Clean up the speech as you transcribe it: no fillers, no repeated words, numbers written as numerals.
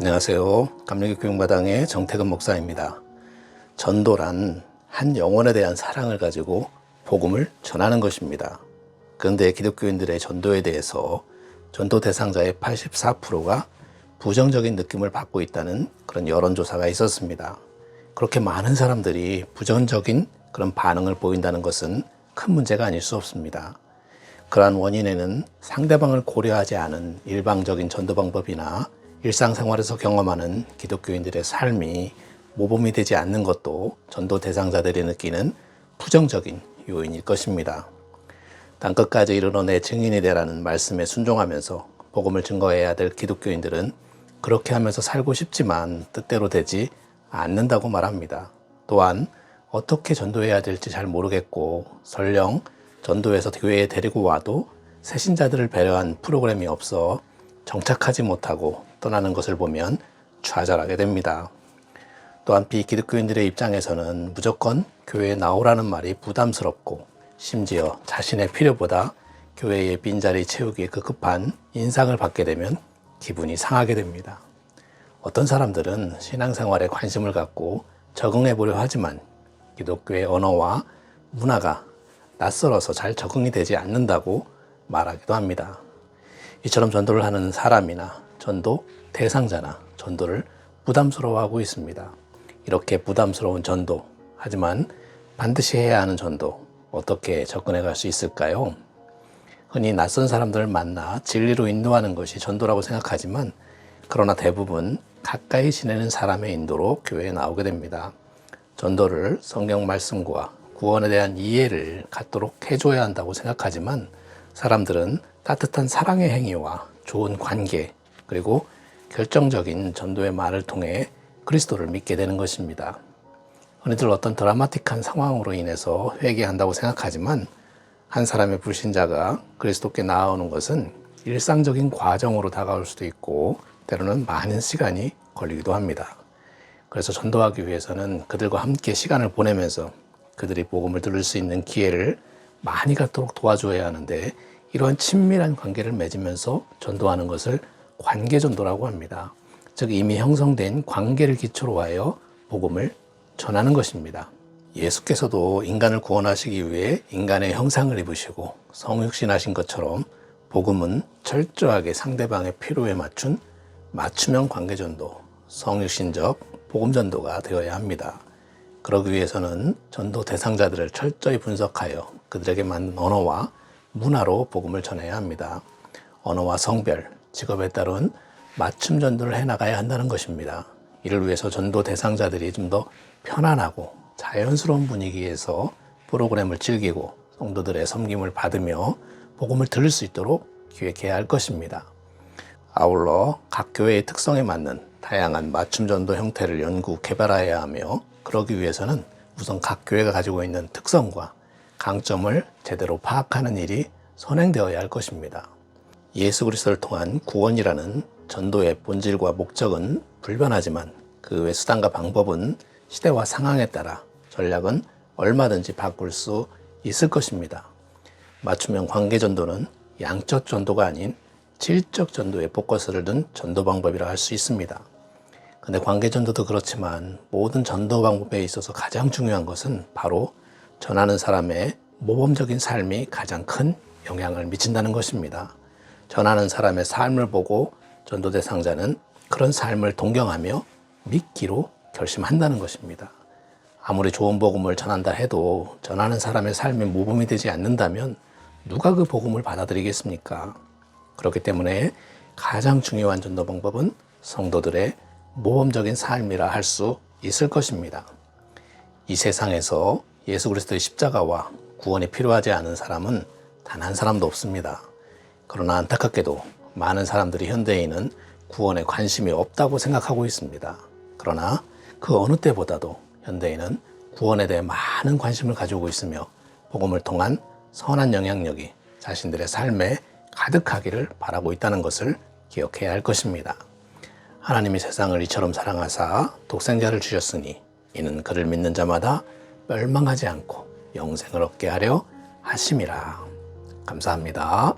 안녕하세요. 감리교 교육마당의 정태근 목사입니다. 전도란 한 영혼에 대한 사랑을 가지고 복음을 전하는 것입니다. 그런데 기독교인들의 전도에 대해서 전도 대상자의 84%가 부정적인 느낌을 받고 있다는 그런 여론조사가 있었습니다. 그렇게 많은 사람들이 부정적인 그런 반응을 보인다는 것은 큰 문제가 아닐 수 없습니다. 그러한 원인에는 상대방을 고려하지 않은 일방적인 전도 방법이나 일상생활에서 경험하는 기독교인들의 삶이 모범이 되지 않는 것도 전도 대상자들이 느끼는 부정적인 요인일 것입니다. 땅끝까지 이르러 내 증인이 되라는 말씀에 순종하면서 복음을 증거해야 될 기독교인들은 그렇게 하면서 살고 싶지만 뜻대로 되지 않는다고 말합니다. 또한 어떻게 전도해야 될지 잘 모르겠고 설령 전도해서 교회에 데리고 와도 새신자들을 배려한 프로그램이 없어 정착하지 못하고 떠나는 것을 보면 좌절하게 됩니다. 또한 비기독교인들의 입장에서는 무조건 교회에 나오라는 말이 부담스럽고 심지어 자신의 필요보다 교회의 빈자리 채우기에 급급한 인상을 받게 되면 기분이 상하게 됩니다. 어떤 사람들은 신앙생활에 관심을 갖고 적응해 보려 하지만 기독교의 언어와 문화가 낯설어서 잘 적응이 되지 않는다고 말하기도 합니다. 이처럼 전도를 하는 사람이나 전도 대상자나 전도를 부담스러워하고 있습니다. 이렇게 부담스러운 전도, 하지만 반드시 해야 하는 전도, 어떻게 접근해 갈 수 있을까요? 흔히 낯선 사람들을 만나 진리로 인도하는 것이 전도라고 생각하지만 그러나 대부분 가까이 지내는 사람의 인도로 교회에 나오게 됩니다. 전도를 성경 말씀과 구원에 대한 이해를 갖도록 해줘야 한다고 생각하지만 사람들은 따뜻한 사랑의 행위와 좋은 관계 그리고 결정적인 전도의 말을 통해 그리스도를 믿게 되는 것입니다. 흔히들 어떤 드라마틱한 상황으로 인해서 회개한다고 생각하지만 한 사람의 불신자가 그리스도께 나아오는 것은 일상적인 과정으로 다가올 수도 있고 때로는 많은 시간이 걸리기도 합니다. 그래서 전도하기 위해서는 그들과 함께 시간을 보내면서 그들이 복음을 들을 수 있는 기회를 많이 갖도록 도와줘야 하는데 이러한 친밀한 관계를 맺으면서 전도하는 것을 관계전도라고 합니다. 즉 이미 형성된 관계를 기초로 하여 복음을 전하는 것입니다. 예수께서도 인간을 구원하시기 위해 인간의 형상을 입으시고 성육신하신 것처럼 복음은 철저하게 상대방의 필요에 맞춘 맞춤형 관계전도, 성육신적 복음전도가 되어야 합니다. 그러기 위해서는 전도 대상자들을 철저히 분석하여 그들에게 맞는 언어와 문화로 복음을 전해야 합니다. 언어와 성별, 직업에 따른 맞춤 전도를 해나가야 한다는 것입니다. 이를 위해서 전도 대상자들이 좀 더 편안하고 자연스러운 분위기에서 프로그램을 즐기고 성도들의 섬김을 받으며 복음을 들을 수 있도록 기획해야 할 것입니다. 아울러 각 교회의 특성에 맞는 다양한 맞춤 전도 형태를 연구 개발해야 하며 그러기 위해서는 우선 각 교회가 가지고 있는 특성과 강점을 제대로 파악하는 일이 선행되어야 할 것입니다. 예수 그리스도를 통한 구원이라는 전도의 본질과 목적은 불변하지만 그 외 수단과 방법은 시대와 상황에 따라 전략은 얼마든지 바꿀 수 있을 것입니다. 맞춤형 관계전도는 양적 전도가 아닌 질적 전도에 포커스를 둔 전도 방법이라 할 수 있습니다. 근데 관계전도도 그렇지만 모든 전도 방법에 있어서 가장 중요한 것은 바로 전하는 사람의 모범적인 삶이 가장 큰 영향을 미친다는 것입니다. 전하는 사람의 삶을 보고 전도 대상자는 그런 삶을 동경하며 믿기로 결심한다는 것입니다. 아무리 좋은 복음을 전한다 해도 전하는 사람의 삶이 모범이 되지 않는다면 누가 그 복음을 받아들이겠습니까? 그렇기 때문에 가장 중요한 전도 방법은 성도들의 모범적인 삶이라 할 수 있을 것입니다. 이 세상에서 예수 그리스도의 십자가와 구원이 필요하지 않은 사람은 단 한 사람도 없습니다. 그러나 안타깝게도 많은 사람들이 현대인은 구원에 관심이 없다고 생각하고 있습니다. 그러나 그 어느 때보다도 현대인은 구원에 대해 많은 관심을 가지고 있으며 복음을 통한 선한 영향력이 자신들의 삶에 가득하기를 바라고 있다는 것을 기억해야 할 것입니다. 하나님이 세상을 이처럼 사랑하사 독생자를 주셨으니 이는 그를 믿는 자마다 멸망하지 않고 영생을 얻게 하려 하심이라. 감사합니다.